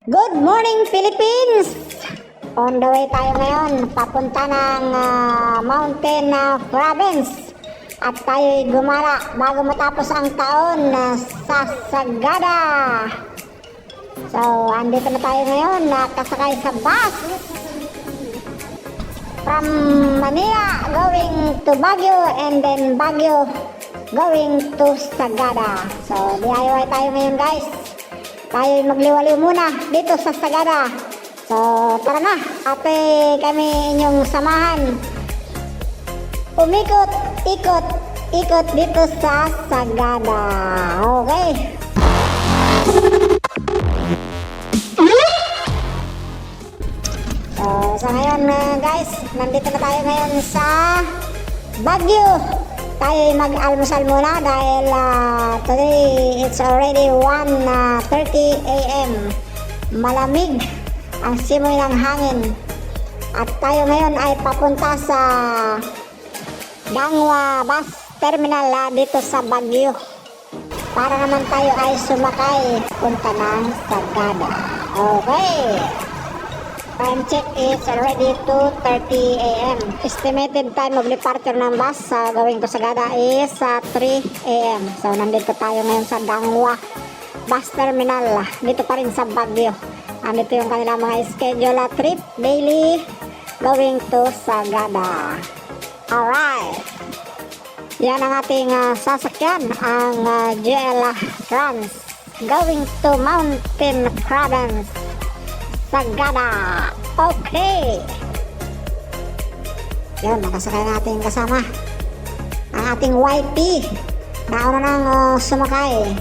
Good morning, Philippines! On the way tayo ngayon, papunta ng Mountain Province. At tayo'y gumala bago matapos ang taon sa Sagada. So, andito na tayo ngayon, nakasakay sa bus. From Manila, going to Baguio, and then Baguio, going to Sagada. So, DIY tayo ngayon, guys. Tayo magliwaliw muna dito sa Sagada. So, tara na. Ate, kami inyong samahan. Umikot, ikot dito sa Sagada. Okay. So, sa ngayon, guys, nandito na tayo ngayon sa Baguio. Tayo mag-almusal muna dahil today it's already 1:30 a.m. Malamig ang simoy ng hangin. At tayo ngayon ay papunta sa Dangwa Bus Terminal dito sa Baguio. Para naman tayo ay sumakay punta ng Sagada. Okay. Time check is already 2:30 a.m. Estimated time of departure ng bus going to Sagada is 3 a.m. So, nandito tayo ngayon sa Dangwa Bus Terminal. Dito pa rin sa Baguio. Nandito yung kanilang mga schedule trip daily going to Sagada. Alright. Yan ang ating sasakyan. Ang GL Trans going to Mountain Province, Sagada. Okay. Yan, nakasakay natin kasama ang ating YP. Nauna nang sumakay.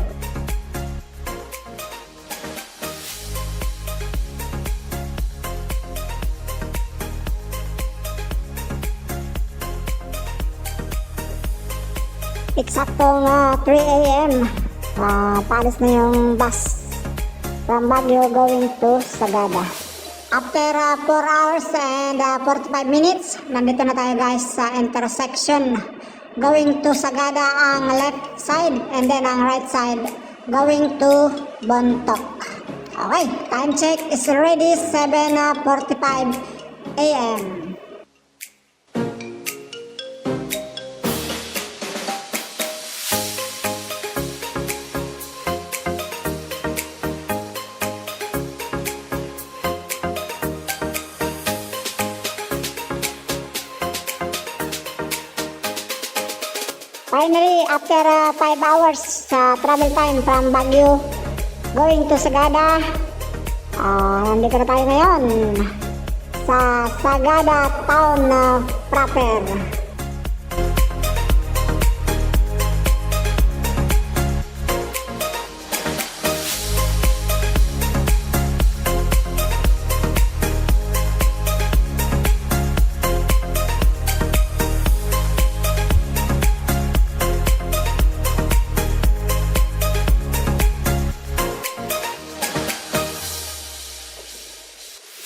Eksaktong 3 a.m. Paalis na yung bus from Baguio going to Sagada. After 4 hours and 45 minutes, nandito na tayo, guys, sa intersection. Going to Sagada ang left side, and then ang right side going to Bontoc. Okay, time check is already 7:45 a.m. Finally, after 5 hours travel time from Baguio going to Sagada, nandito na tayo ngayon sa Sagada town proper.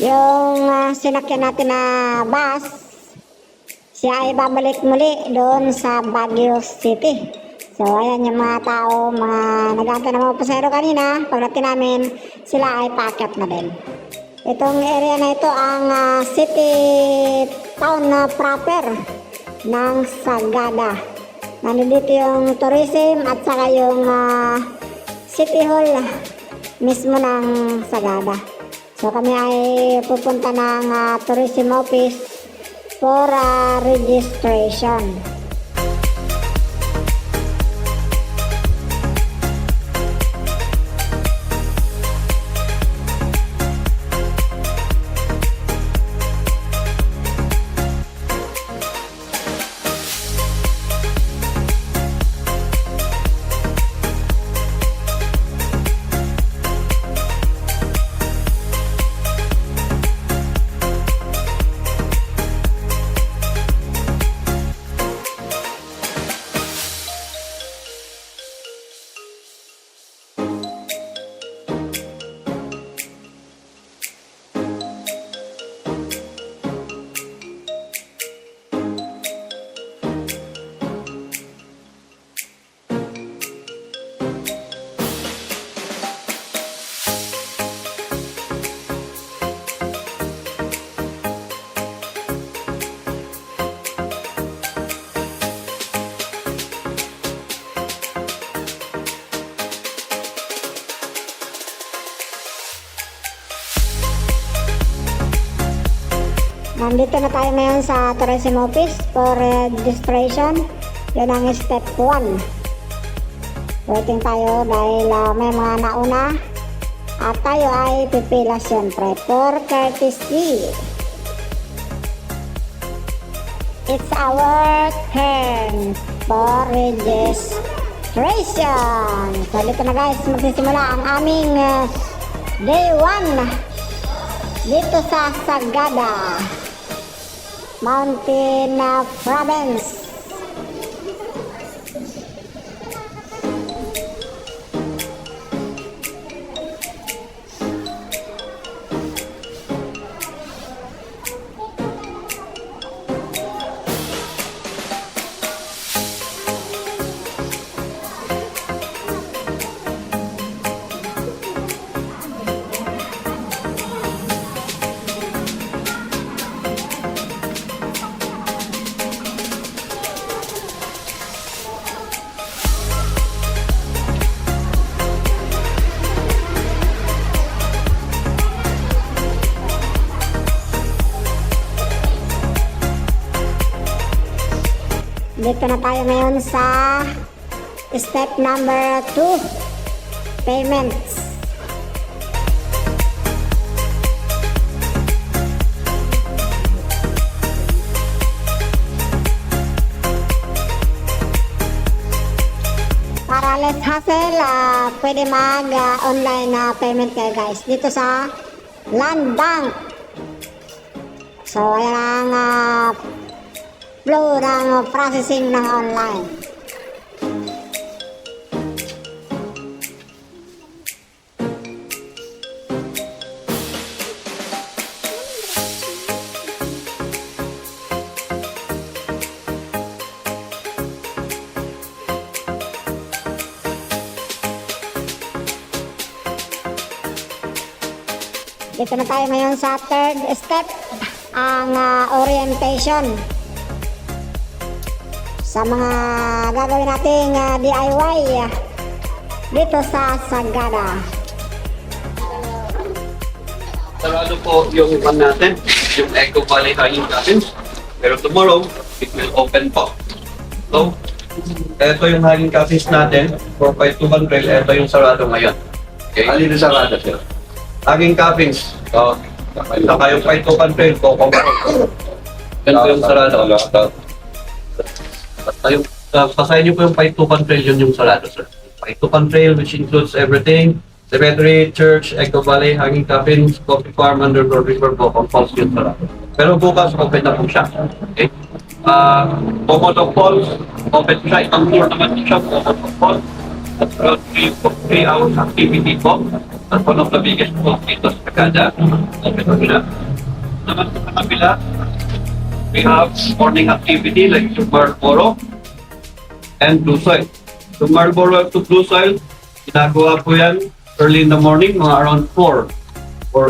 Yung sinakyan natin na bus, siya ay babalik muli doon sa Baguio City. So, ayan yung mga tao, mga nag-aantay na mga pasahero kanina. Pagdating namin, sila ay paakyat na din. Itong area na ito ang city town proper ng Sagada. Nandito yung tourism at saka yung city hall mismo ng Sagada. So, kami ay pupunta ng tourism office for registration. Nandito na tayo ngayon sa tourism office for registration. Yun ang step 1. Waiting tayo dahil may mga nauna. At tayo ay pipila siyempre for courtesy. It's our turn for registration. So dito na guys, magsisimula ang aming day 1 dito sa Sagada Mountain Province. Dito na tayo ngayon sa step number 2, payments. Para less hassle, pwede mag-online na payment kayo guys dito sa Land Bank. So ayan ang flow ng processing ng online. Dito na tayo ngayon sa third step, ang orientation. Sa mga gagawin nating DIY dito sa Sagada. Sarado po yung iban natin, yung Echo Valley Hanging Cabins. Pero tomorrow, it will open po. So, ito yung hanging cabins natin, 452 Trail, ito yung sarado ngayon. Okay? Alin yung sarado, sir? Hanging cabins, so, saka yung 522 Trail, ganito yung sarado. Pasahin niyo po yung 522 Trail, yun yung sarado, sir. 522 Trail, which includes everything, cemetery, church, Echo Valley, hanging cabins, coffee farm, underground river po, compulsory yun sarado. Pero bukas, open na po siya. Okay? Pomoto Falls, open po siya. Isang tour naman po siya, Pomoto Falls. At 3 hours activity po. At one of the biggest po dito sa Sagada. Open po siya. Naman po sa kabila, we have morning activity like yung Marlboro and Blue Soil. Yung Marlboro to Blue Soil, ginagawa po yan early in the morning, mga around 4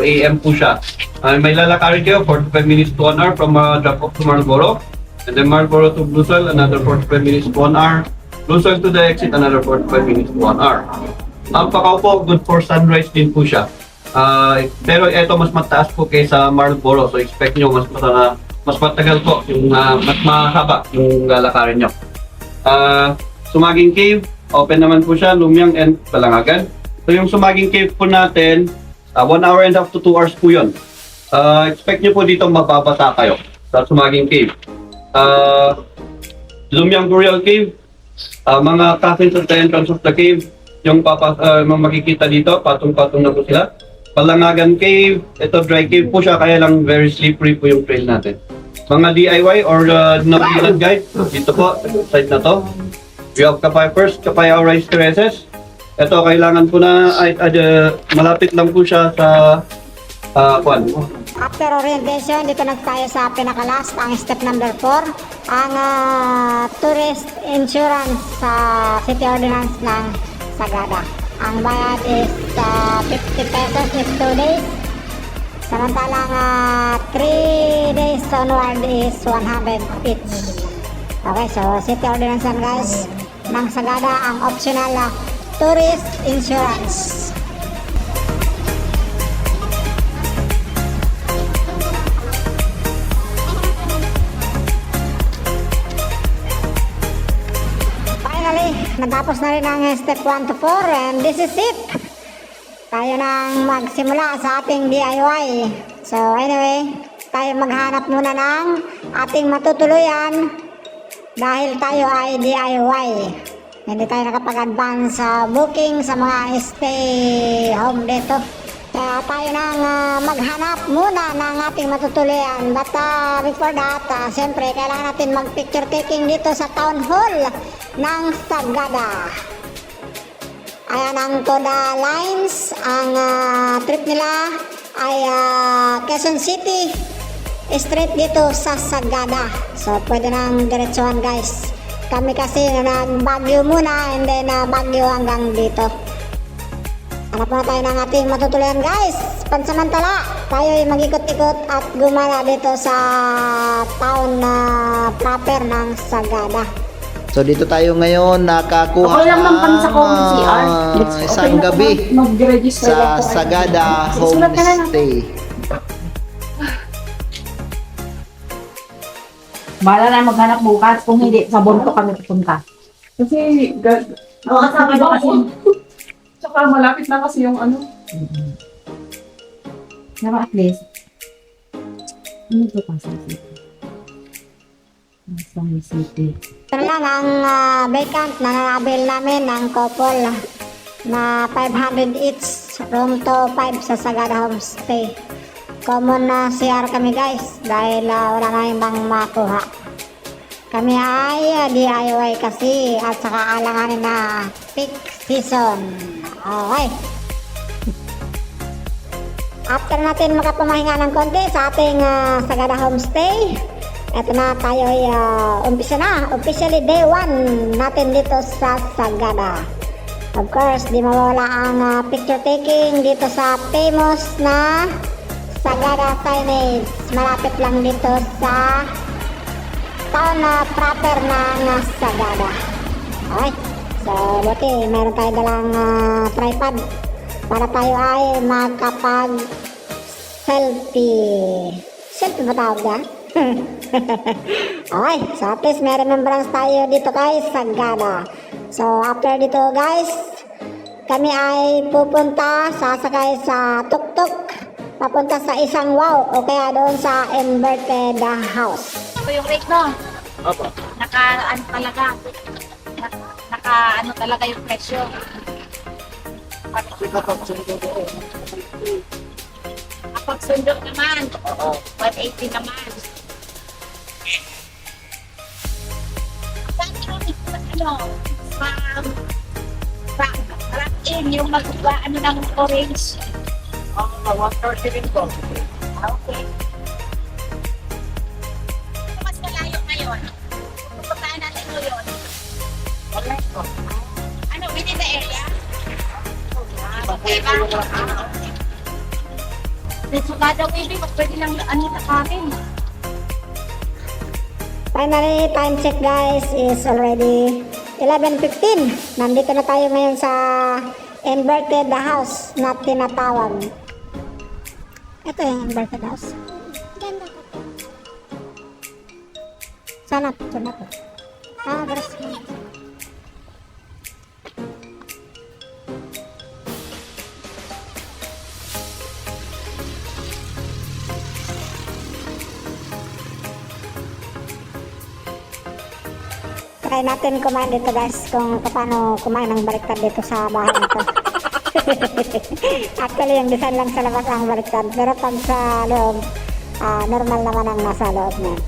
a.m. po siya. May lalakarin kayo, 45 minutes to 1 hour from drop-off to Marlboro. And then Marlboro to Blue Soil, another 45 minutes to 1 hour. Blue Soil to the exit, another 45 minutes to 1 hour. Ang Pacao po, good for sunrise din po siya. Pero ito mas mataas po kaysa Marlboro, so expect nyo mas matagal po, yung mas mahaba yung lalakarin nyo. Sumaging Cave, open naman po siya, Lumyang and Balangagan. So yung Sumaging Cave po natin, 1 hour and a half to 2 hours po yun. Expect nyo po dito mababasa kayo sa Sumaging Cave. Lumyang Burial Cave, mga coffins at the entrance of the cave, yung makikita dito, patong-patong na po sila. Balangagan Cave, ito dry cave po siya, kaya lang very slippery po yung trail natin. Mga DIY or Navilan guide, dito po, side na to. We have Kapay First, Kapay Rice Terraces. Ito, kailangan po na, malapit lang po siya sa kwan. After orientation, dito na tayo sa pinaka-last, ang step number 4, ang tourist insurance sa City Ordinance ng Sagada. Ang bayad is 50 pesos if 2 days. Samantalang 3 days onward is 100 each. Okay, so City Ordinance yan guys ng Sagada ang optional tourist insurance. Tapos na rin ang step 1 to 4 and this is it. Tayo nang magsimula sa ating DIY. So anyway, tayo maghanap muna ng ating matutuluyan dahil tayo ay DIY. Hindi tayo nakapag-advance sa booking sa mga stay home dito. Kaya tayo nang maghanap muna ng ating matutuluyan. But before that, siyempre kailangan natin mag-picture taking dito sa town hall ng Sagada. Ayan ang Toda Lines. Ang trip nila ay Quezon City straight dito sa Sagada. So pwede nang diretsuhan guys. Kami kasi nag-Baguio muna and then Baguio hanggang dito. Hanap muna tayo ng ating matutuluyan guys. Pansamantala, tayo ay mag-ikot-ikot at gumala dito sa town proper ng Sagada. So dito tayo ngayon nakakuha Okay lang naman sa common CR. isang gabi Mag-register sa Sagada Susulat ka na lang. Homestay. Bahala na maghanap bukas. Kung hindi, sa Bonto kami pupunta. Kasi, Oo, kasama ba kasi? tsaka malapit na kasi yung ano. Naman at least. Ano ito pa sa city? Sa city. Ito lang ang vacant na na-avail namin ng couple na 500 each, room to 5 sa Sagada Homestay. Common na CR kami guys dahil wala na ibang makuha. Kami ay DIY kasi at saka alanganin na peak season. Okay. After natin makapamahinga ng konti sa ating Sagada Homestay, eto na tayo ay umpisa na. Officially day 1 natin dito sa Sagada. Of course, di mawala ang picture taking dito sa famous na Sagada Signage. Malapit lang dito sa town proper ng Sagada. Okay. So, buti meron tayo dalang tripod para tayo ay magkapag selfie. Selfie ba tawag dyan? Okay, so at least may remembrance tayo dito kay Sagada. So after dito guys, kami ay pupunta, sasakay sa tuk-tuk, papunta sa isang wow o kaya doon sa inverted house. Ito yung rate no? Opo. Naka-ano talaga. Naka-ano talaga yung presyo. Kapag sundo naman, 180 naman. Ano, rock in yung ano ng orange. 130 rin po. Okay. Mas malayo ngayon. Pupuntahan natin ngayon. Ano, within the area? Okay ba? So, kada baby, pwede lang ano na kanin. Finally, time check guys is already 11:15. Nandito na tayo ngayon sa inverted house na tinatawag. Ito yung inverted house. Ganda ko. Sana po. Gracias. Try natin kumain dito guys kung paano kumain ng baliktad dito sa bahay nito. Actually yung design lang sa labas ang baliktad pero pag sa loob normal naman ang nasa loob niya.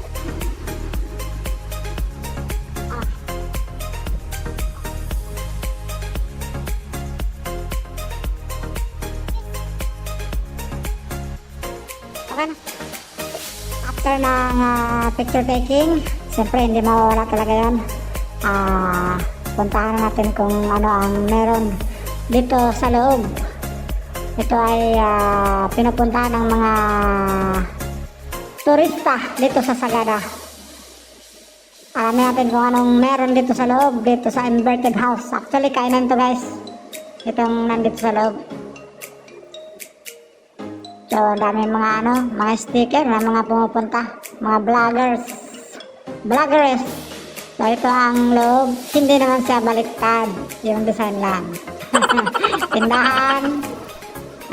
Okay na. After ng picture taking, siyempre hindi mawawala talaga yan. Puntahan natin kung ano ang meron dito sa loob. Ito ay pinupuntahan ng mga turista dito sa Sagada. Alamin natin kung anong meron dito sa loob, dito sa inverted house. Actually, kainan to guys. Itong nandito sa loob. So, dami mga mga sticker na mga pumupunta, mga vloggers. So ito ang loob. Hindi naman siya baliktad. Yung design lang. Tindahan.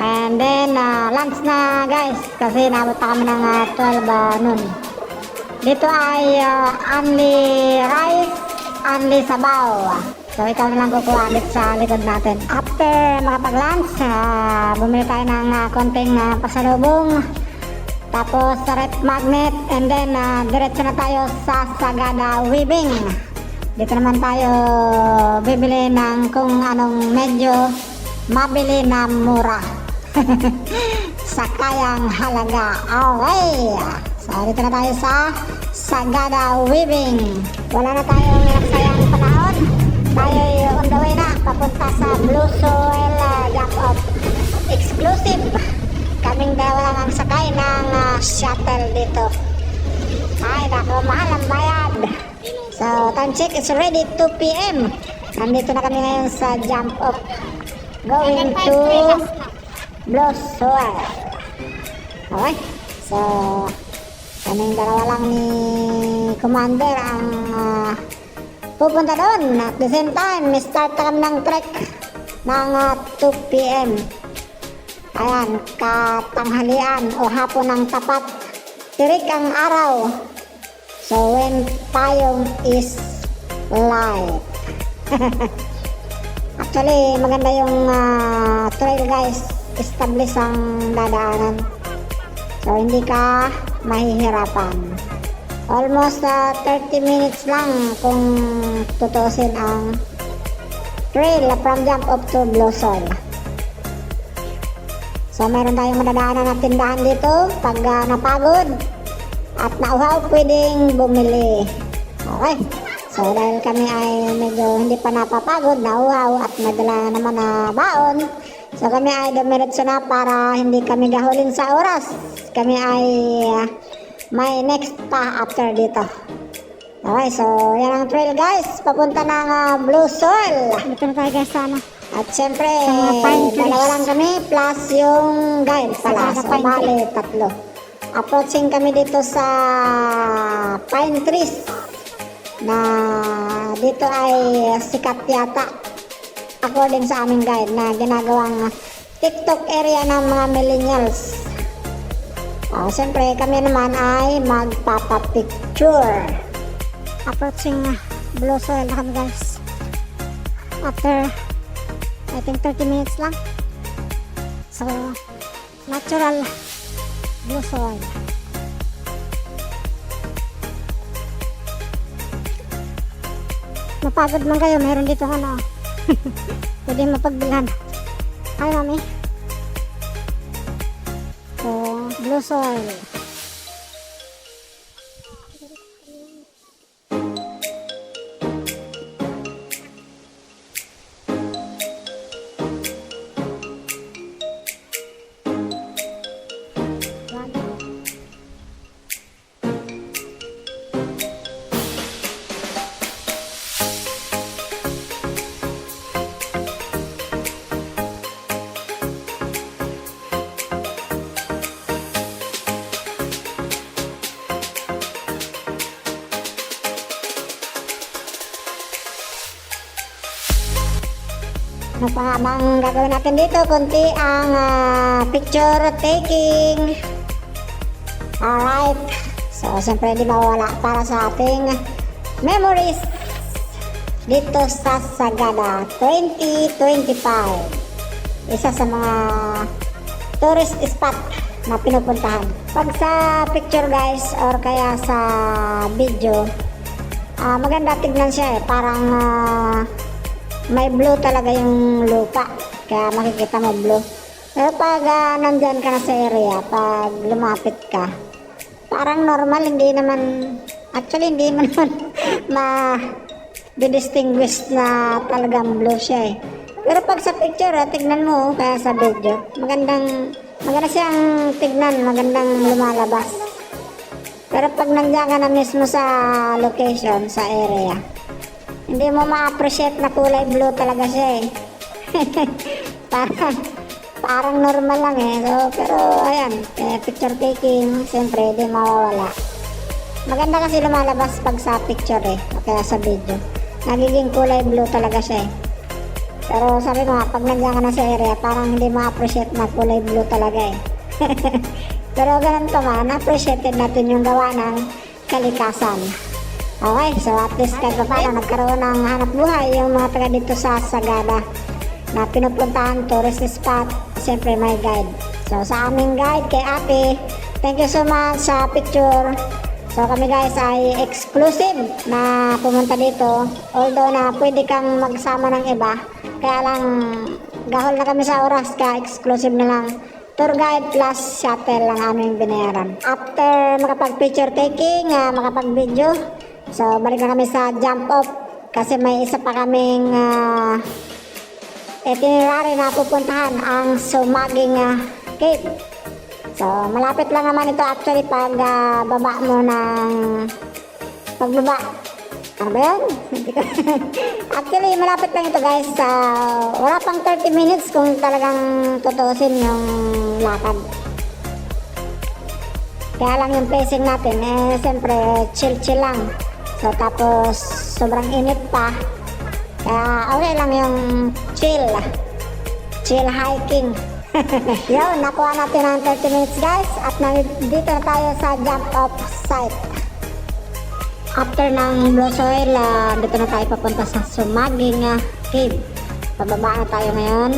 And then lunch na guys. Kasi nabot pa kami ng 12 noon. Dito ay only rice, only sabaw. So ikaw na lang kukuha dito sa likod natin. After makapag-lunch, bumili tayo ng konting pasalubong. Tapos rep magnet, and then diretso na tayo sa Sagada Weaving. Dito naman tayo bibili ng kung anong medyo mabili na mura. Sa kayang halaga. Okay. So dito na tayo sa Sagada Weaving. Wala na tayong nagsayang panahon. Tayo on the way na papunta sa Blue Soil Jump Off Exclusive. Kaming dalawa lang ang sakay ng shuttle dito. Ay, naku, mahal ang bayad. So, time check is already 2 p.m. Nandito na kami ngayon sa jump off. Going to Blue Soil. Okay. So, kaming dalawa lang ni Commander ang pupunta doon. At the same time, start na kami ng trek ng 2 p.m. Ayan, katanghalian o hapon ng tapat. Tirik ang araw. So, when payong is light. Actually, maganda yung trail guys. Establish ang dadaanan. So, hindi ka mahihirapan. Almost 30 minutes lang kung tutusin ang trail from jump up to Blue Soil. So, meron tayong madadaanan na tindahan dito pag napagod at nauhaw, pwedeng bumili. Okay. So, dahil kami ay medyo hindi pa napapagod, nauhaw at madala naman na baon, so kami ay dumiretso na para hindi kami gahulin sa oras. Kami ay may next pa after dito. Okay, so yan ang trail guys. Papunta ng Blue Soil. Dito na tayo guys sa ano. At syempre, dalawa lang kami plus yung guide pala. So, bali, 3. Approaching kami dito sa pine trees na dito ay sikat yata according sa aming guide na ginagawang TikTok area ng mga millennials. Syempre, kami naman ay magpapapicture. Approaching Blue Soil na kami guys. After I think 30 minutes lang. So, natural Blue Soil. Mapagod man kayo, meron dito ano. Pwede mapagbilhan. Hi, mami. So, Blue Soil. Ano pa nga bang gagawin natin dito? Kunti ang picture taking. Alright. So, siyempre hindi mawala para sa ating memories dito sa Sagada 2025. Isa sa mga tourist spot na pinupuntahan. Pag sa picture guys or kaya sa video, maganda tignan siya eh. Parang may blue talaga yung lupa, kaya makikita mo blue. Pero pag nandyan ka na sa area, pag lumapit ka, parang normal, hindi naman, actually hindi mo naman ma-distinguish na talagang blue siya eh. Pero pag sa picture, tignan mo, kaya sa video, maganda siyang tignan, magandang lumalabas. Pero pag nandiyan ka na mismo sa location, sa area, hindi mo ma-appreciate na kulay blue talaga siya eh. parang normal lang eh. So, pero ayan, picture taking, siyempre di mawawala. Maganda kasi lumalabas pag sa picture eh, o kaya sa video. Nagiging kulay blue talaga siya eh. Pero sabi ko nga, pag nandiyan ka na sa area, parang hindi ma-appreciate na kulay blue talaga eh. Pero ganun pa man, appreciated natin yung gawa ng kalikasan. Okay, so at least kahit pa paano nagkaroon ng hanap buhay yung mga taga dito sa Sagada na pinupuntahan tourist spot. Siyempre may guide. So sa aming guide kay Ate, thank you so much sa picture. So kami guys ay exclusive na pumunta dito. Although na pwede kang magsama ng iba, kaya lang gahol na kami sa oras, kaya exclusive na lang. Tour guide plus shuttle lang aming binayaran. After makapag-picture taking, makapag-video, so balik na kami sa jump off kasi may isa pa kaming itinerary na pupuntahan, ang Sumaging Cave. So malapit lang naman ito actually pag baba mo ng pagbaba. Ano ba yan? Actually malapit lang ito guys. Wala pang 30 minutes kung talagang tutuusin yung lakad. Kaya lang yung pacing natin eh siyempre chill lang. So tapos sobrang init pa. Kaya okay lang yung chill hiking. Yun, nakuha natin ang 30 minutes guys at dito na tayo sa jump off site. After ng Blue Soil, dito na tayo papunta sa Sumaging Cave. Pababa na tayo ngayon.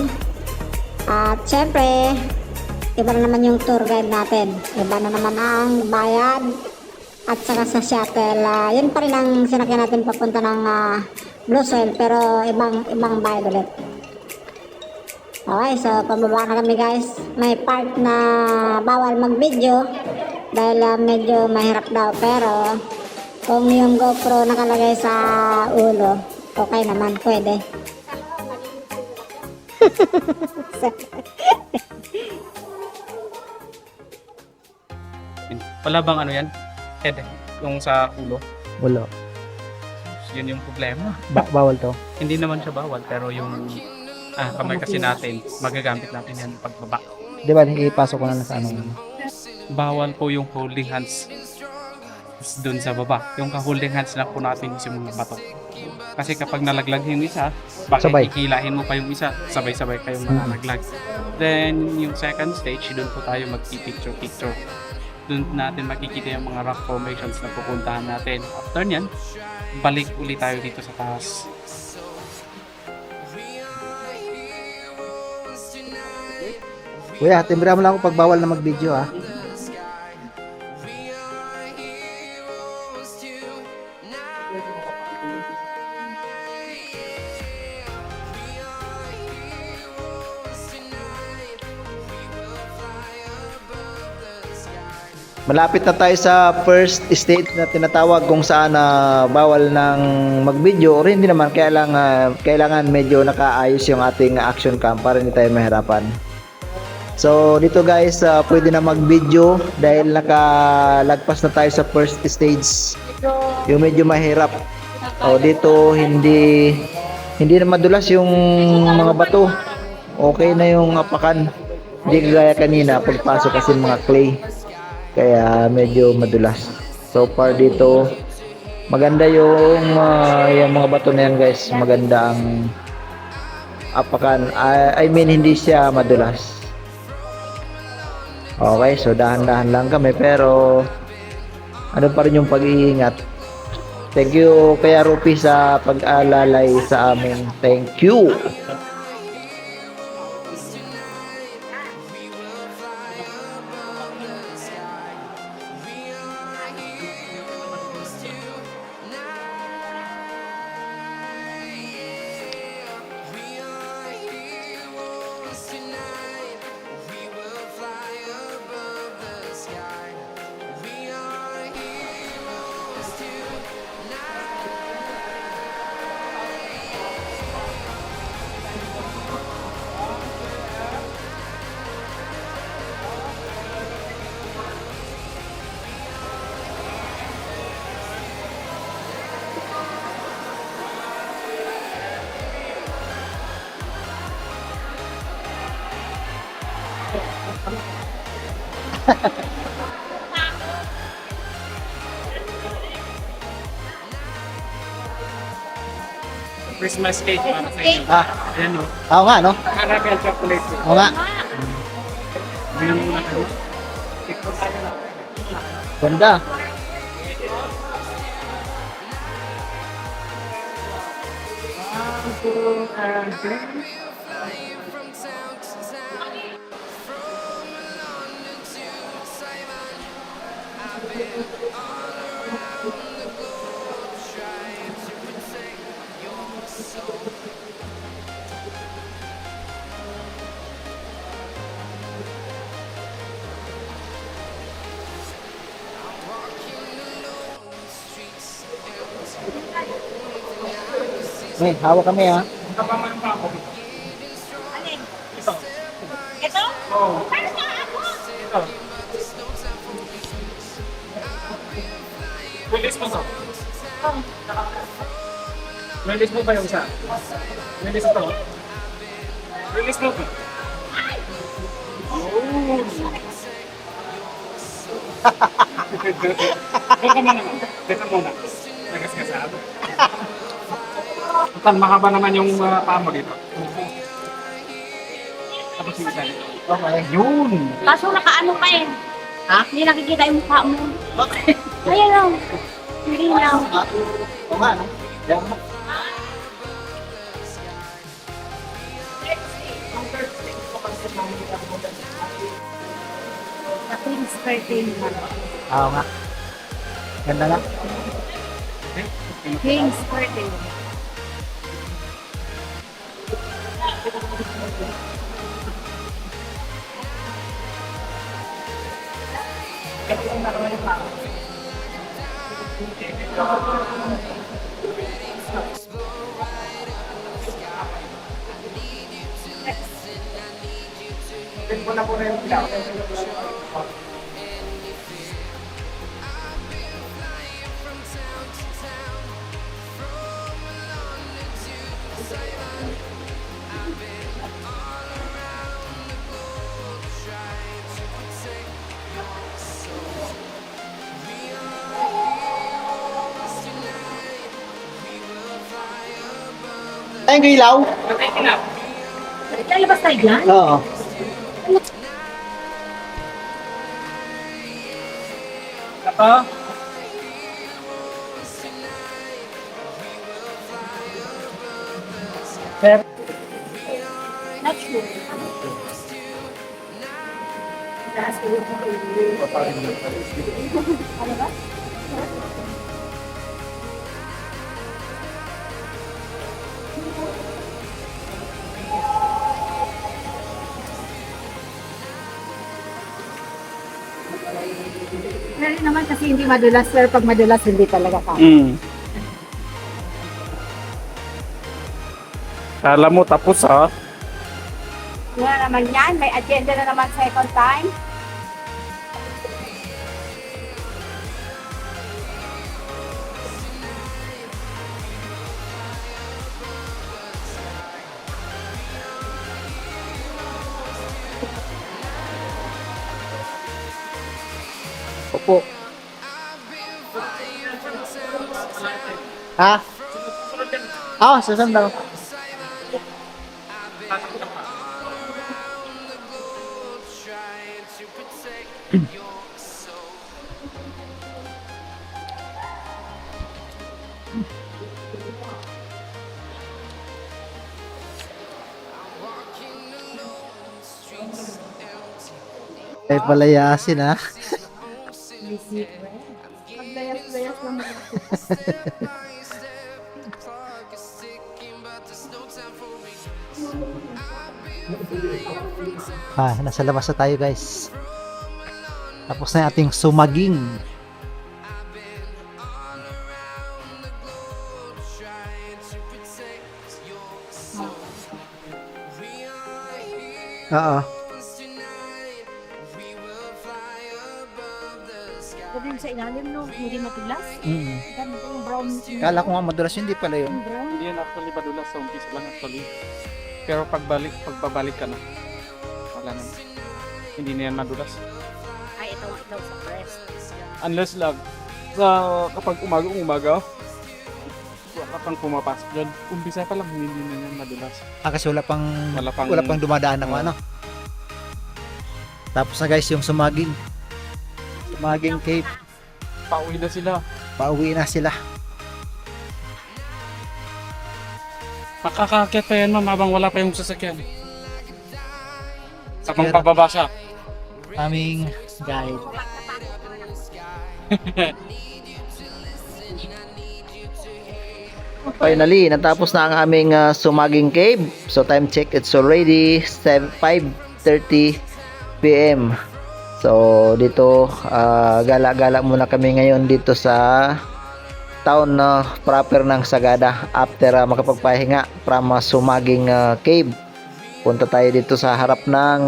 At syempre, iba na naman yung tour guide natin. Iba na naman ang bayad at saka sa shuttle. Yun pa rin ang sinakyan natin papunta ng Blue Soil pero ibang bayad ulit. Okay, so pababa na kami guys. May part na bawal mag-video dahil medyo mahirap daw, pero kung yung GoPro nakalagay sa ulo, okay naman, pwede. Wala bang ano yan? Head, yung sa ulo. Wala. Yun yung problema. Bawal to. Hindi naman siya bawal, pero yung kamay kasi natin, magagamit natin yan pagbaba. Di ba, ipasok ko na lang sa ano. Bawal po yung holding hands dun sa baba. Yung ka-holding hands lang po natin yung mga bato. Kasi kapag nalaglag yung isa, bakit Sabay. ikilahin mo pa yung isa, sabay-sabay kayong nalaglag. Then, yung second stage, dun po tayo mag-picture-picture. Dun natin makikita yung mga rock formations na pupuntahan natin. After nyan, balik ulit tayo dito sa taas. Kuya, timbira mo lang ako pag bawal na mag-video ha. Malapit na tayo sa first stage na tinatawag kung saan bawal ng mag-video or hindi naman, kailangan medyo nakaayos yung ating action cam para hindi tayo mahirapan. So dito guys, pwede na mag-video dahil nakalagpas na tayo sa first stage. Yung medyo mahirap. Dito hindi na madulas yung mga bato. Okay na yung apakan. Hindi gaya kanina pagpasok kasi mga clay. Kaya medyo madulas. So far dito maganda yung mga bato na yan guys. Maganda ang apakan. I mean hindi siya madulas. Okay, so dahan-dahan lang kami pero ano pa rin yung pag-iingat. Thank you Kuya Rupi sa pag-alalay sa amin. Thank you. Christmas cake para sa inyo. Ah, Ayan o. oo nga, no? Caramel chocolate po. Oo nga. Bigyan mo na kayo. Cake po tayo na. Ganda. May, hawak kami ha. Kapaman pa ako. Alin? Ito. Ito? Oo. Paano ka ako? Ito. Release mo to. Release mo ba yung isa? Release ito. Release mo to. Oh. Doon ka muna. Dito muna. Nagasgasaan. Tan, mahaba naman yung paa mo dito. Tapos yung isa dito. Okay. Yun! Kaso nakaano pa eh. Ha? Hindi nakikita yung mukha mo. Okay. Ayan lang. Hindi lang. Oo nga, no? Yan. Queen's birthday naman. Oo nga. Ganda nga. Queen's birthday. Ay, yung ilaw? Lalabas tayo dyan? Oo. Ito. Not sure. Ano ba? Pero naman kasi hindi madulas, pero pag madulas, hindi talaga ka. Kala mo tapos ha? Wala naman yan, may agenda na naman second time. Opo. Ha? Oo, susunod daw. Ay, palayasin ha. Paglayas-layas naman. Nasa labas na tayo guys. Tapos na yung ating sumaging. Oo. Sabi yung sa ilalim, no? Hindi matulas. Mm. Ganito yung brown. Kala ko nga madulas yun, hindi pala yun. Yung brown. Hindi yan actually madulas sa umpisa lang actually. Pero pagbabalik ka na, wala na. Hindi na yan madulas. Ay, ito sa breast. Unless lang, kapag umaga, wala pang pumapasok doon. Umpisa pa lang, hindi na yan madulas. Kasi wala pang Wala pang- dumadaan ng Oo. ano. Tapos na guys, yung Sumaging Cave, Pauwi na sila. pauwi na sila. Makakakit pa yan ma'am habang wala pa yung sasakyan. Habang pababa siya. Aming guide. Finally, natapos na ang aming Sumaging Cave. So time check, it's already 5:30 PM. So dito, gala-gala muna kami ngayon dito sa town na proper ng Sagada after makapagpahinga from Sumaging Cave. Punta tayo dito sa harap ng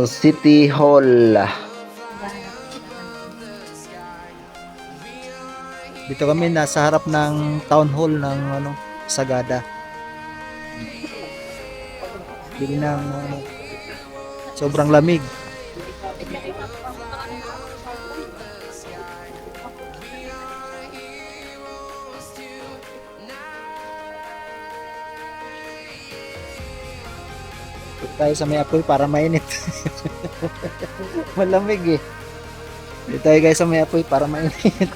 City Hall. Dito kami nasa harap ng town hall ng Sagada. Bili ng sobrang lamig. Dito tayo sa may apoy para mainit. Malamig eh. Dito tayo guys sa may apoy para mainit.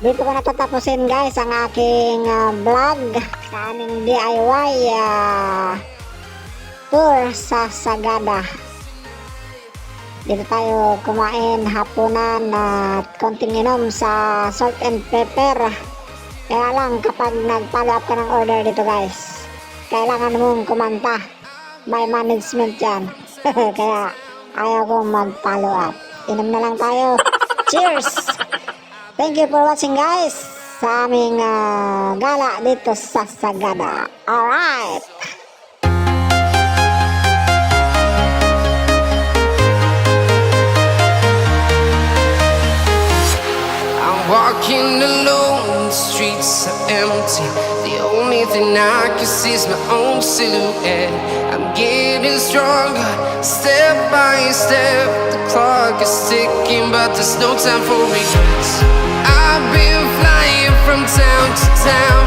Dito ko natatapusin guys ang aking vlog sa aming DIY tour sa Sagada. Dito tayo kumain hapunan at konting inom sa Salt and Pepper. Kaya lang kapag nag-follow up ka ng order dito guys, kailangan mong kumanta. May management yan. Kaya ayaw kong mag-follow up. Inom na lang tayo. Cheers! Thank you for watching guys sa aming gala dito sa Sagada. Alright! I'm walking alone, the streets are empty. The only thing I can see is my own silhouette. I'm getting stronger, step by step. The clock is ticking, but there's no time for regrets. I've been flying from town to town,